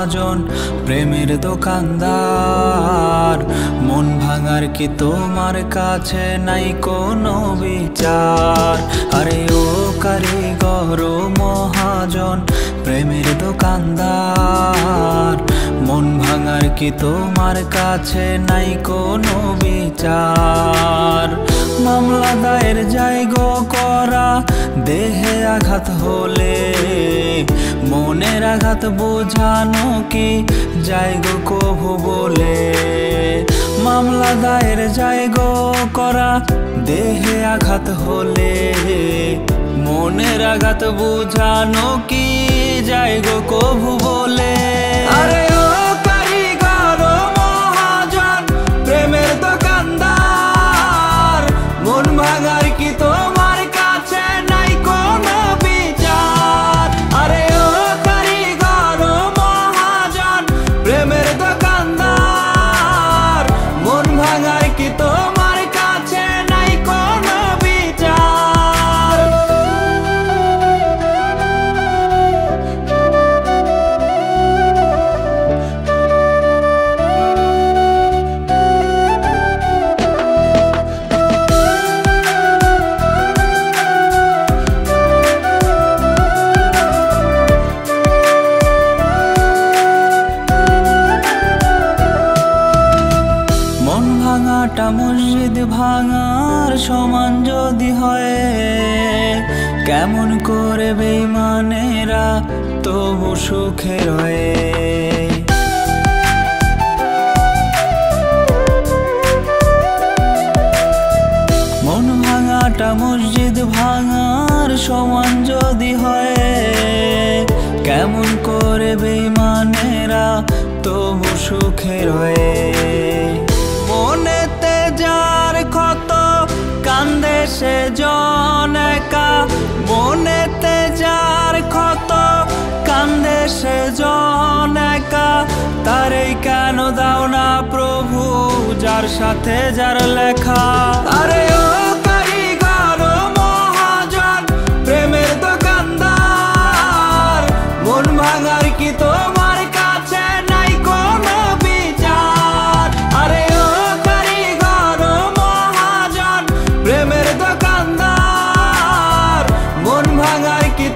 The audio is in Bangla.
মহাজন প্রেমের দোকানদার। মন ভাঙার কি তোমার কাছে নাই কোনো বিচার? আরে ও কারিগর ও মহাজন প্রেমের দোকানদার, মন ভাঙার কি তোমার কাছে নাই কোনো বিচার? মামলা দায়ের জায়গো করা, দেহে আঘাত হলে মনের আঘাত বোঝানো কি জায়গো কভু বলে? মামলা দায়ের জায়গো করা, দেহে আঘাত হলে মনের আঘাত বোঝানো কি জায়গো কভু বলে? আরে ও কারিগর ও মহাজন প্রেমের দোকানদার, মন ভাঙার কি তোমার কাছে নাই কোনো বিচার? আরে ও কারিগর ও মহাজন প্রেমের দোকানদার, মন ভাঙার কি তোমার কাছে নাই কোনো বিচার? মন ভাঙাটা মসজিদ ভাঙার সমান যদি হয়, কেমন করে বেঈমানেরা তবু সুখে রয়ে? মন ভাঙাটা মসজিদ ভাঙার সমান যদি হয়, কেমন করে বেঈমানেরা তবু সুখে রয়ে? মনেতে যার ক্ষত কান্দে সে জন একা, মনেতে যার ক্ষত কান্দে সে জন একা, তারে কেন দাও না প্রভু যার সাথে যার লেখা? আরে ও কারিগর ও মহাজন প্রেমের দোকানদার, মন ভাঙার কি তোমার কাছে নাই কোনো বিচার? আরে ও কারিগর ও মহাজন প্রেমের দোকানদার, মন ভাঙার কি